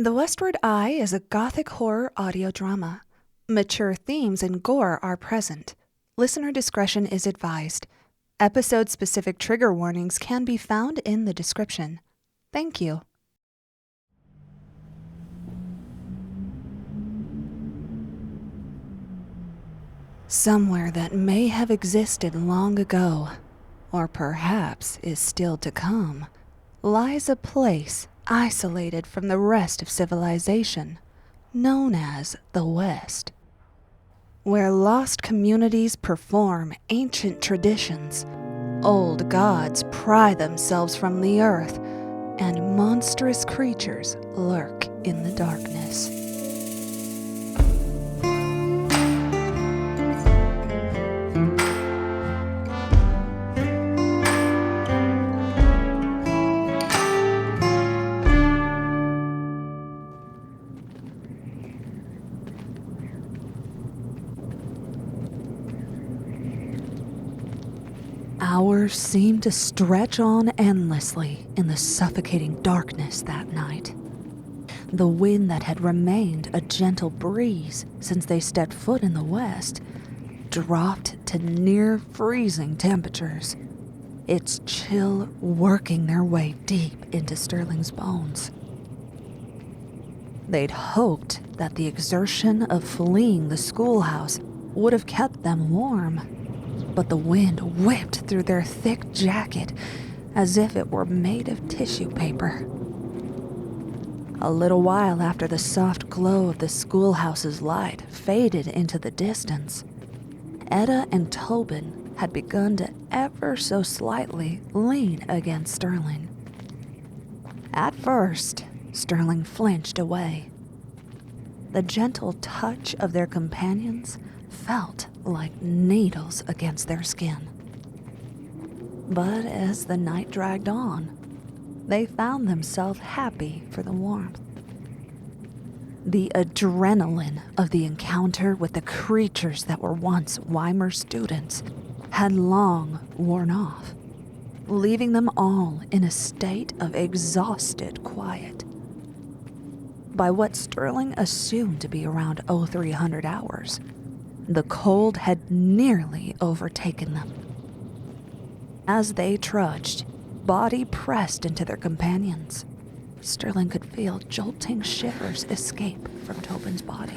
The Westward Eye is a gothic horror audio drama. Mature themes and gore are present. Listener discretion is advised. Episode-specific trigger warnings can be found in the description. Thank you. Somewhere that may have existed long ago, or perhaps is still to come, lies a place isolated from the rest of civilization, known as the West, where lost communities perform ancient traditions, old gods pry themselves from the earth, and monstrous creatures lurk in the darkness. Hours seemed to stretch on endlessly in the suffocating darkness that night. The wind that had remained a gentle breeze since they stepped foot in the West dropped to near freezing temperatures, its chill working their way deep into Sterling's bones. They'd hoped that the exertion of fleeing the schoolhouse would have kept them warm, but the wind whipped through their thick jacket as if it were made of tissue paper. A little while after the soft glow of the schoolhouse's light faded into the distance, Etta and Tobin had begun to ever so slightly lean against Sterling. At first, Sterling flinched away. The gentle touch of their companions felt like needles against their skin. But as the night dragged on, they found themselves happy for the warmth. The adrenaline of the encounter with the creatures that were once Weimar students had long worn off, leaving them all in a state of exhausted quiet. By what Sterling assumed to be around 0300 hours, the cold had nearly overtaken them. As they trudged, body pressed into their companions, Sterling could feel jolting shivers escape from Tobin's body.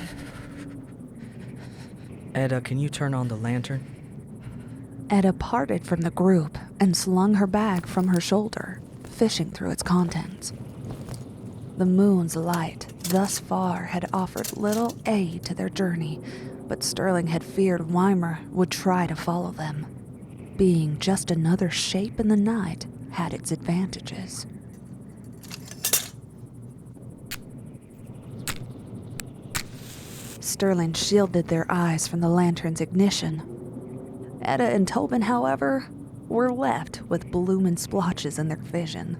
Etta, can you turn on the lantern? Etta parted from the group and slung her bag from her shoulder, fishing through its contents. The moon's light thus far had offered little aid to their journey, but Sterling had feared Weimar would try to follow them. Being just another shape in the night had its advantages. Sterling shielded their eyes from the lantern's ignition. Etta and Tobin, however, were left with blooming splotches in their vision.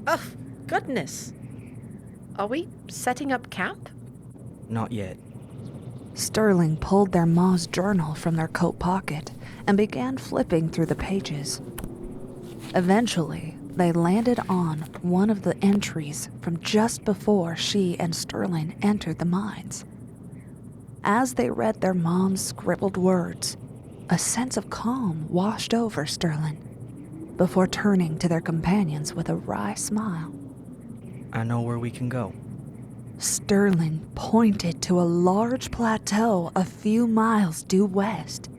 Oh, goodness. Are we setting up camp? Not yet. Sterling pulled their Ma's journal from their coat pocket and began flipping through the pages. Eventually, they landed on one of the entries from just before she and Sterling entered the mines. As they read their mom's scribbled words, a sense of calm washed over Sterling before turning to their companions with a wry smile. I know where we can go. Sterling pointed to a large plateau a few miles due west.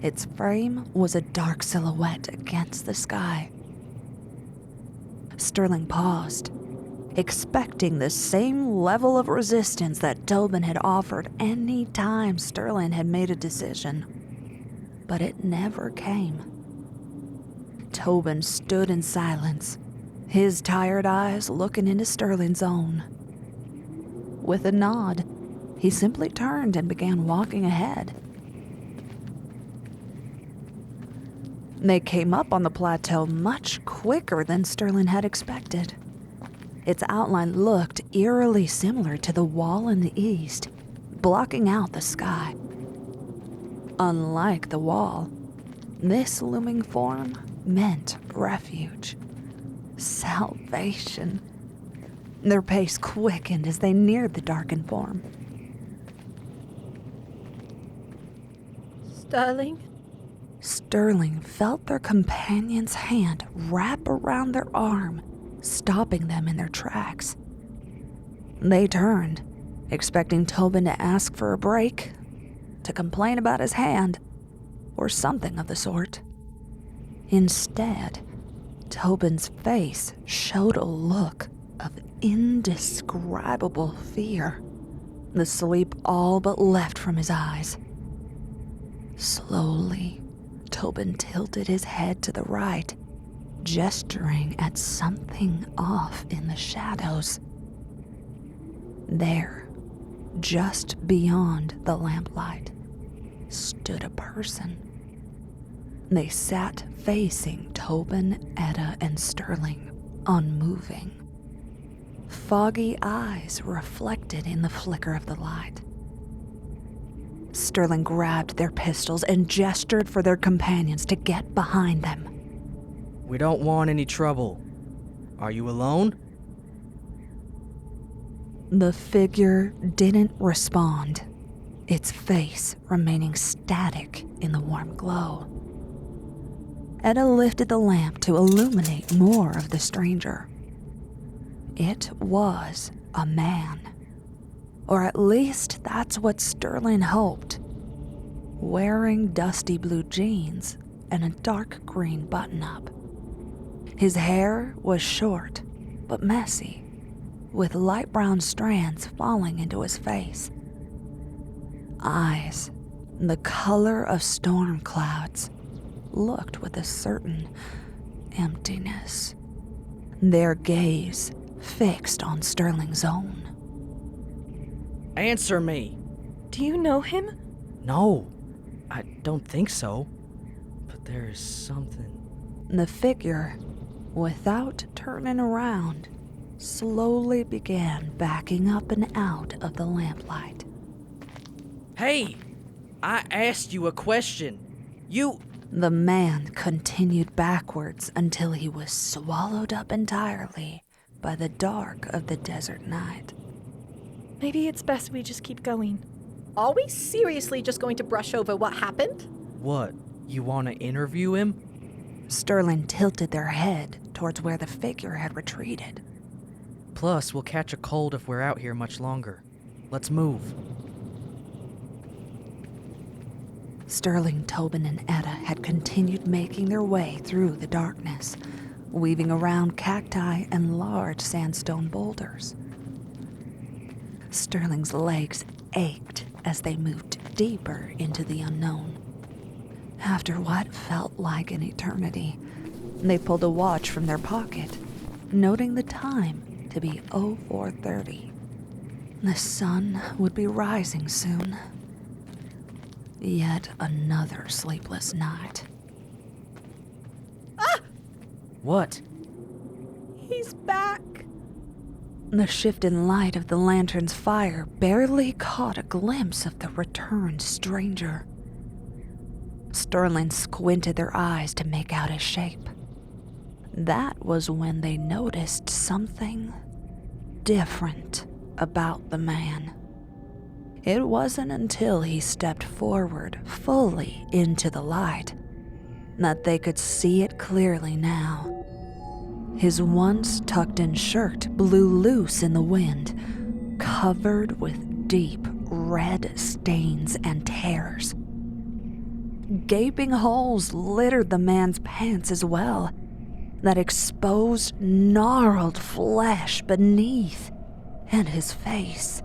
Its frame was a dark silhouette against the sky. Sterling paused, expecting the same level of resistance that Tobin had offered any time Sterling had made a decision. But it never came. Tobin stood in silence, his tired eyes looking into Sterling's own. With a nod, he simply turned and began walking ahead. They came up on the plateau much quicker than Sterling had expected. Its outline looked eerily similar to the wall in the east, blocking out the sky. Unlike the wall, this looming form meant refuge, salvation. Their pace quickened as they neared the darkened form. Sterling? Sterling felt their companion's hand wrap around their arm, stopping them in their tracks. They turned, expecting Tobin to ask for a break, to complain about his hand, or something of the sort. Instead, Tobin's face showed a look of indescribable fear. The sleep all but left from his eyes. Slowly, Tobin tilted his head to the right, gesturing at something off in the shadows. There, just beyond the lamplight, stood a person. They sat facing Tobin, Etta, and Sterling, unmoving. Foggy eyes reflected in the flicker of the light. Sterling grabbed their pistols and gestured for their companions to get behind them. We don't want any trouble. Are you alone? The figure didn't respond, its face remaining static in the warm glow. Etta lifted the lamp to illuminate more of the stranger. It was a man. Or at least that's what Sterling hoped. Wearing dusty blue jeans and a dark green button-up. His hair was short, but messy, with light brown strands falling into his face. Eyes, the color of storm clouds, looked with a certain emptiness. Their gaze fixed on Sterling's own. Answer me. Do you know him? No, I don't think so. But there is something. The figure, without turning around, slowly began backing up and out of the lamplight. Hey, I asked you a question. The man continued backwards until he was swallowed up entirely by the dark of the desert night. Maybe it's best we just keep going. Are we seriously just going to brush over what happened? What, you want to interview him? Sterling tilted their head towards where the figure had retreated. Plus, we'll catch a cold if we're out here much longer. Let's move. Sterling, Tobin, and Etta had continued making their way through the darkness, weaving around cacti and large sandstone boulders. Sterling's legs ached as they moved deeper into the unknown. After what felt like an eternity, they pulled a watch from their pocket, noting the time to be 04:30. The sun would be rising soon. Yet another sleepless night. Ah! What? He's back. The shift in light of the lantern's fire barely caught a glimpse of the returned stranger. Sterling squinted their eyes to make out his shape. That was when they noticed something different about the man. It wasn't until he stepped forward fully into the light that they could see it clearly now. His once tucked-in shirt blew loose in the wind, covered with deep red stains and tears. Gaping holes littered the man's pants as well, that exposed gnarled flesh beneath, and his face.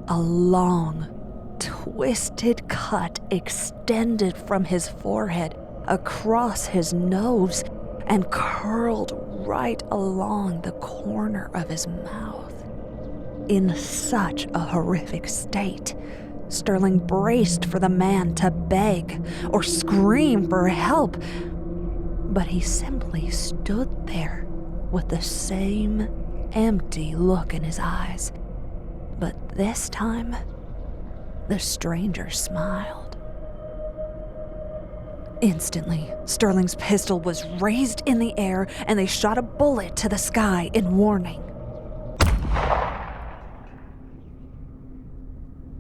A long, twisted cut extended from his forehead across his nose and curled right along the corner of his mouth. In such a horrific state, Sterling braced for the man to beg or scream for help, but he simply stood there with the same empty look in his eyes. But this time, the stranger smiled. Instantly, Sterling's pistol was raised in the air and they shot a bullet to the sky in warning.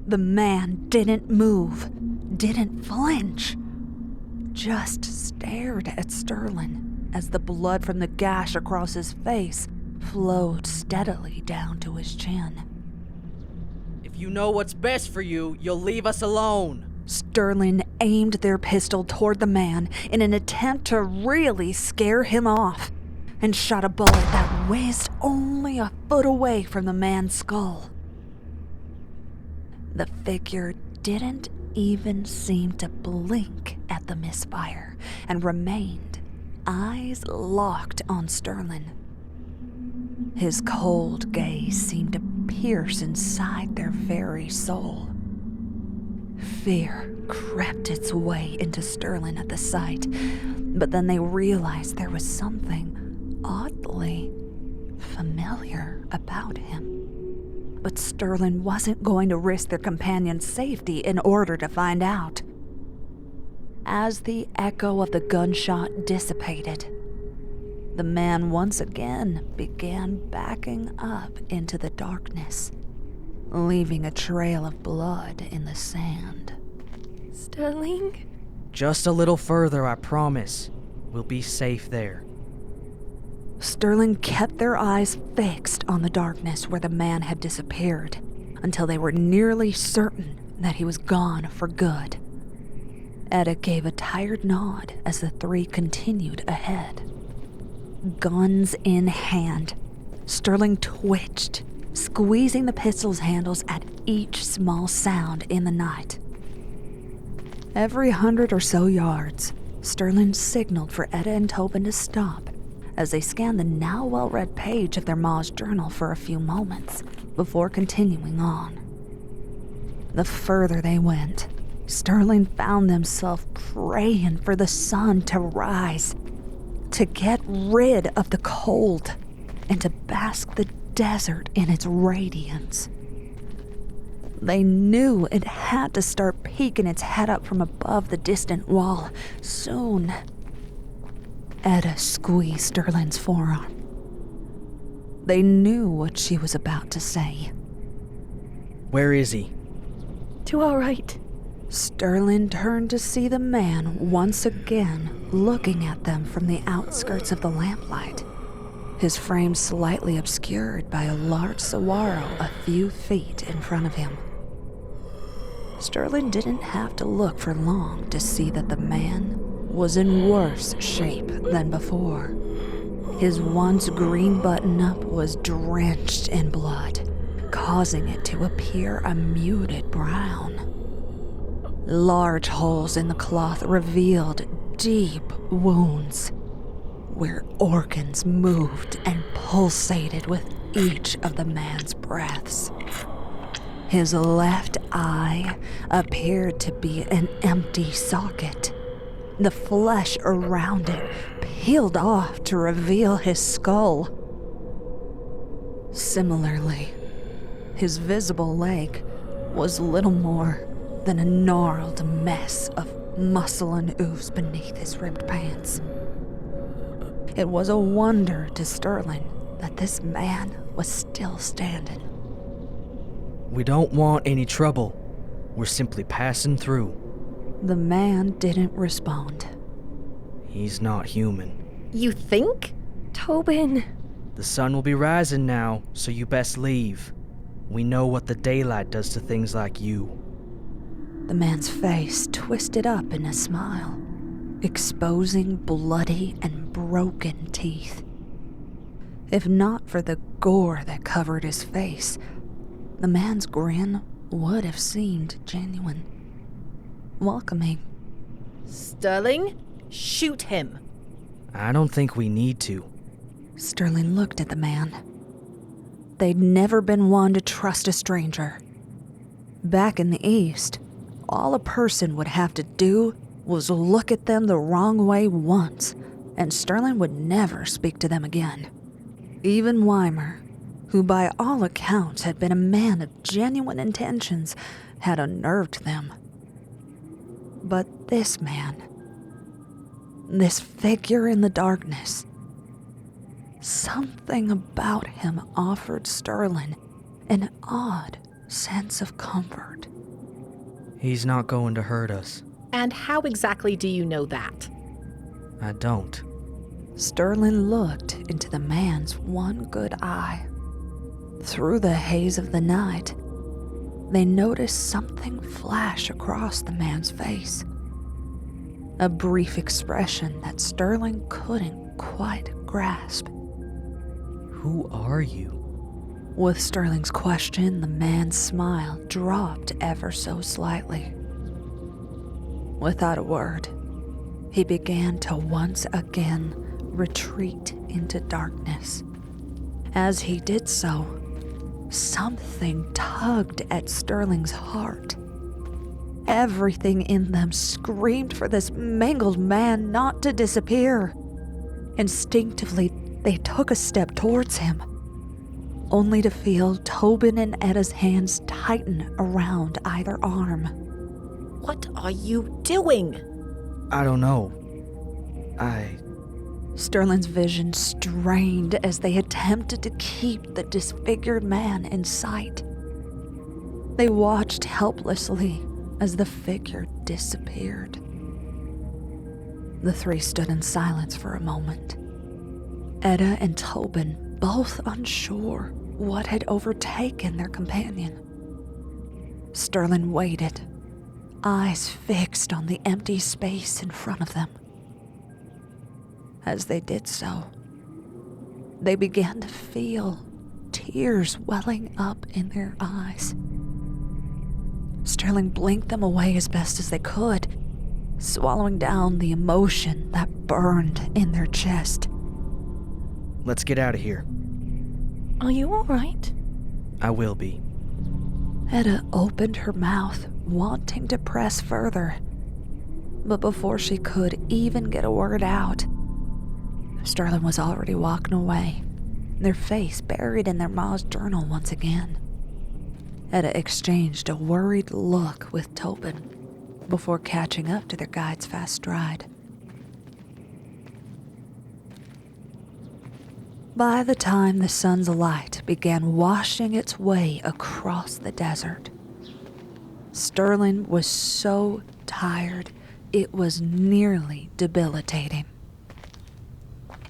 The man didn't move, didn't flinch, just stared at Sterling as the blood from the gash across his face flowed steadily down to his chin. If you know what's best for you, you'll leave us alone. Sterling aimed their pistol toward the man in an attempt to really scare him off, and shot a bullet that whizzed only a foot away from the man's skull. The figure didn't even seem to blink at the misfire and remained, eyes locked on Sterling. His cold gaze seemed to pierce inside their very soul. Fear crept its way into Sterling at the sight, but then they realized there was something oddly familiar about him. But Sterling wasn't going to risk their companion's safety in order to find out. As the echo of the gunshot dissipated, the man once again began backing up into the darkness, leaving a trail of blood in the sand. Sterling? Just a little further, I promise. We'll be safe there. Sterling kept their eyes fixed on the darkness where the man had disappeared until they were nearly certain that he was gone for good. Etta gave a tired nod as the three continued ahead. Guns in hand, Sterling twitched, squeezing the pistol's handles at each small sound in the night. Every 100 or so yards, Sterling signaled for Etta and Tobin to stop as they scanned the now well-read page of their ma's journal for a few moments before continuing on. The further they went, Sterling found themselves praying for the sun to rise, to get rid of the cold, and to bask the desert in its radiance. They knew it had to start peeking its head up from above the distant wall soon. Etta squeezed Sterling's forearm. They knew what she was about to say. Where is he? To our right. Sterling turned to see the man once again looking at them from the outskirts of the lamplight, his frame slightly obscured by a large saguaro a few feet in front of him. Sterling didn't have to look for long to see that the man was in worse shape than before. His once green button-up was drenched in blood, causing it to appear a muted brown. Large holes in the cloth revealed deep wounds, where organs moved and pulsated with each of the man's breaths. His left eye appeared to be an empty socket, the flesh around it peeled off to reveal his skull. Similarly, his visible leg was little more than a gnarled mess of muscle and ooze beneath his ripped pants. It was a wonder to Sterling that this man was still standing. We don't want any trouble. We're simply passing through. The man didn't respond. He's not human. You think? Tobin. The sun will be rising now, so you best leave. We know what the daylight does to things like you. The man's face twisted up in a smile, exposing bloody and broken teeth. If not for the gore that covered his face, the man's grin would have seemed genuine, welcoming. Sterling, shoot him. I don't think we need to. Sterling looked at the man. They'd never been one to trust a stranger. Back in the East, all a person would have to do was look at them the wrong way once, and Sterling would never speak to them again. Even Weimer, who by all accounts had been a man of genuine intentions, had unnerved them. But this man, this figure in the darkness, something about him offered Sterling an odd sense of comfort. He's not going to hurt us. And how exactly do you know that? I don't. Sterling looked into the man's one good eye. Through the haze of the night, they noticed something flash across the man's face. A brief expression that Sterling couldn't quite grasp. Who are you? With Sterling's question, the man's smile dropped ever so slightly. Without a word, he began to once again retreat into darkness. As he did so, something tugged at Sterling's heart. Everything in them screamed for this mangled man not to disappear. Instinctively, they took a step towards him, only to feel Tobin and Etta's hands tighten around either arm. What are you doing? I don't know. Sterling's vision strained as they attempted to keep the disfigured man in sight. They watched helplessly as the figure disappeared. The three stood in silence for a moment. Etta and Tobin, both unsure what had overtaken their companion. Sterling waited, eyes fixed on the empty space in front of them. As they did so, they began to feel tears welling up in their eyes. Sterling blinked them away as best as they could, swallowing down the emotion that burned in their chest. Let's get out of here. Are you alright? I will be. Etta opened her mouth, wanting to press further. But before she could even get a word out, Sterling was already walking away, their face buried in their ma's journal once again. Etta exchanged a worried look with Tobin before catching up to their guide's fast stride. By the time the sun's light began washing its way across the desert, Sterling was so tired it was nearly debilitating.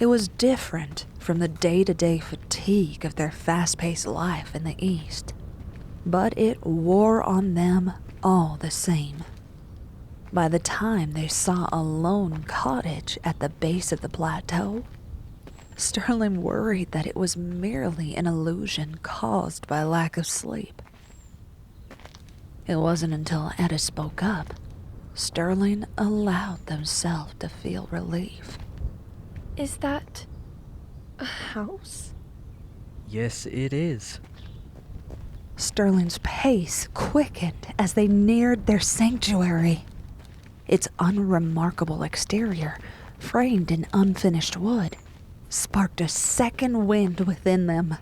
It was different from the day-to-day fatigue of their fast-paced life in the East, but it wore on them all the same. By the time they saw a lone cottage at the base of the plateau, Sterling worried that it was merely an illusion caused by lack of sleep. It wasn't until Etta spoke up, Sterling allowed themselves to feel relief. Is that a house? Yes, it is. Sterling's pace quickened as they neared their sanctuary. Its unremarkable exterior, framed in unfinished wood, sparked a second wind within them.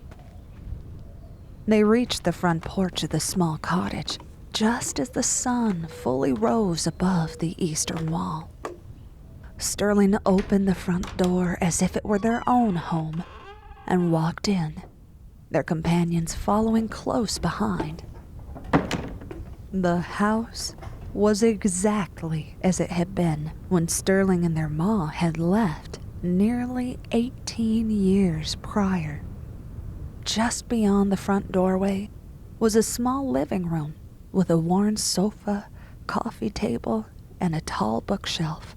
They reached the front porch of the small cottage just as the sun fully rose above the eastern wall. Sterling opened the front door as if it were their own home and walked in, their companions following close behind. The house was exactly as it had been when Sterling and their ma had left nearly 18 years prior. Just beyond the front doorway was a small living room with a worn sofa, coffee table, and a tall bookshelf.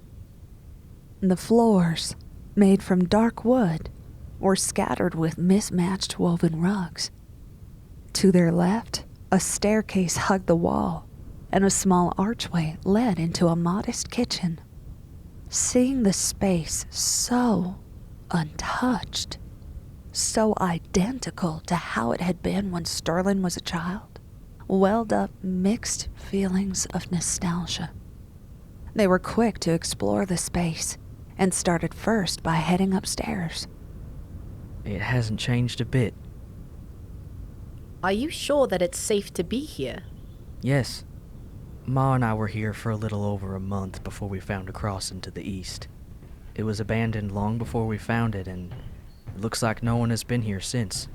The floors, made from dark wood, were scattered with mismatched woven rugs. To their left, a staircase hugged the wall, and a small archway led into a modest kitchen. Seeing the space so untouched, so identical to how it had been when Sterling was a child, welled up mixed feelings of nostalgia. They were quick to explore the space and started first by heading upstairs. It hasn't changed a bit. Are you sure that it's safe to be here? Yes. Ma and I were here for a little over a month before we found a crossing to the east. It was abandoned long before we found it, and it looks like no one has been here since.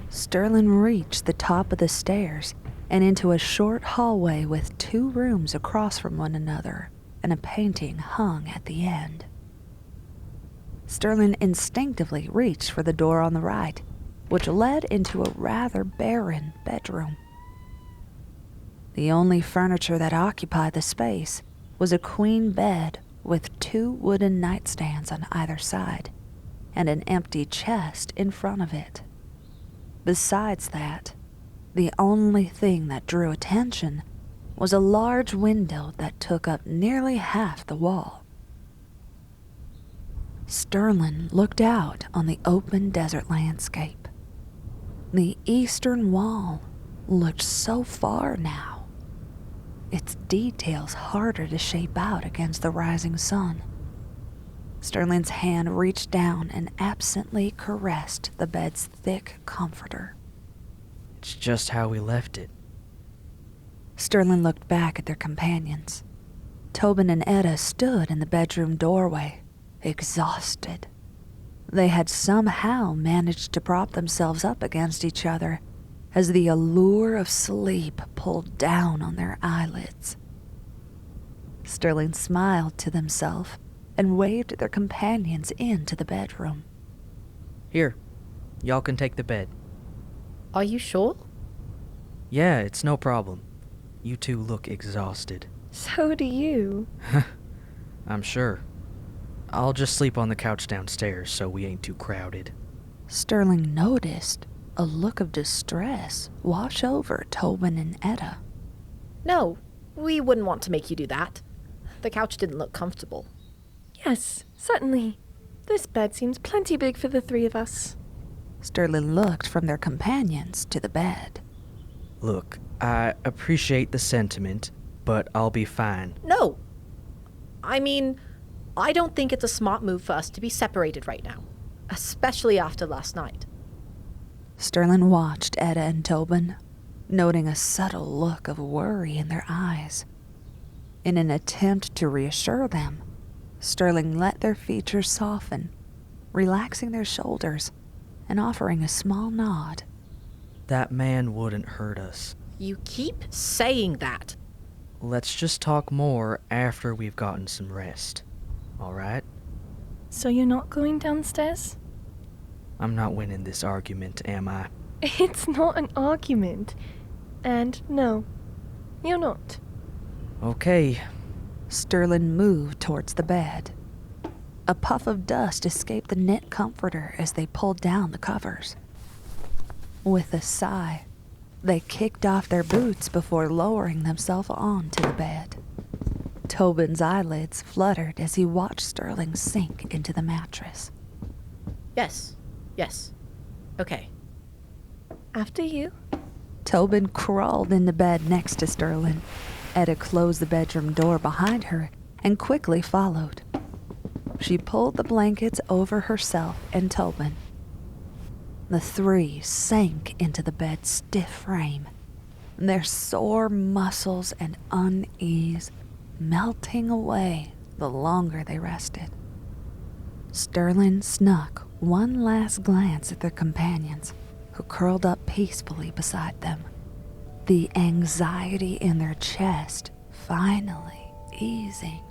Sterling reached the top of the stairs and into a short hallway with 2 rooms across from one another and a painting hung at the end. Sterling instinctively reached for the door on the right, which led into a rather barren bedroom. The only furniture that occupied the space was a queen bed with 2 wooden nightstands on either side and an empty chest in front of it. Besides that, the only thing that drew attention was a large window that took up nearly half the wall. Sterling looked out on the open desert landscape. The eastern wall looked so far now, its details harder to shape out against the rising sun. Sterling's hand reached down and absently caressed the bed's thick comforter. It's just how we left it. Sterling looked back at their companions. Tobin and Etta stood in the bedroom doorway, exhausted. They had somehow managed to prop themselves up against each other as the allure of sleep pulled down on their eyelids. Sterling smiled to himself and waved their companions into the bedroom. Here, y'all can take the bed. Are you sure? Yeah, it's no problem. You 2 look exhausted. So do you. I'm sure. I'll just sleep on the couch downstairs so we ain't too crowded. Sterling noticed a look of distress wash over Tobin and Etta. No, we wouldn't want to make you do that. The couch didn't look comfortable. Yes, certainly. This bed seems plenty big for the 3 of us. Sterling looked from their companions to the bed. Look, I appreciate the sentiment, but I'll be fine. No. I mean, I don't think it's a smart move for us to be separated right now, especially after last night. Sterling watched Etta and Tobin, noting a subtle look of worry in their eyes. In an attempt to reassure them, Sterling let their features soften, relaxing their shoulders and offering a small nod. That man wouldn't hurt us. You keep saying that. Let's just talk more after we've gotten some rest. All right? So you're not going downstairs? I'm not winning this argument, am I? It's not an argument. And no, you're not. Okay. Sterling moved towards the bed. A puff of dust escaped the knit comforter as they pulled down the covers. With a sigh, they kicked off their boots before lowering themselves onto the bed. Tobin's eyelids fluttered as he watched Sterling sink into the mattress. Yes. Okay. After you. Tobin crawled into bed next to Sterling. Etta closed the bedroom door behind her and quickly followed. She pulled the blankets over herself and Tobin. The 3 sank into the bed's stiff frame, their sore muscles and unease melting away the longer they rested. Sterling snuck one last glance at their companions, who curled up peacefully beside them, the anxiety in their chest finally easing.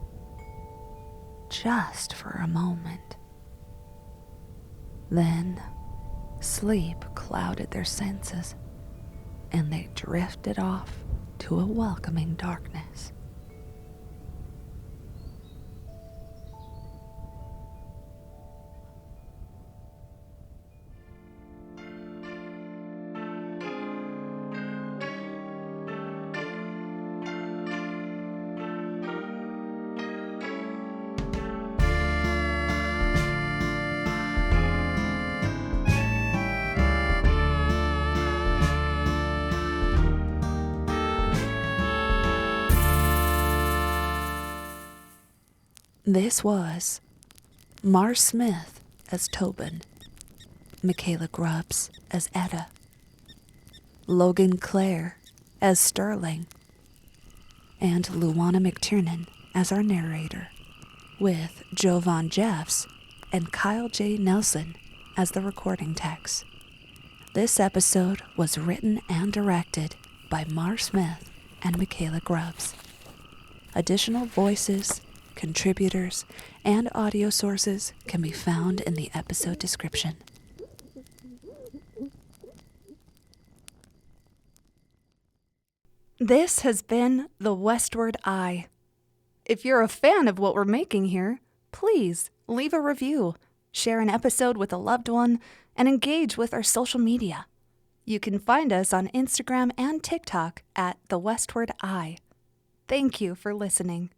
Just for a moment. Then, sleep clouded their senses, and they drifted off to a welcoming darkness. This was Mars Smith as Tobin, Mikayla Grubbs as Etta, Logyn Clair as Sterling, and Luana McTiernan as our narrator, with Jovan Jeffs and Kyle J. Nelson as the recording text. This episode was written and directed by Mar Smith and Mikayla Grubbs. Additional voices, contributors, and audio sources can be found in the episode description. This has been The Westward Eye. If you're a fan of what we're making here, please leave a review, share an episode with a loved one, and engage with our social media. You can find us on Instagram and TikTok at The Westward Eye. Thank you for listening.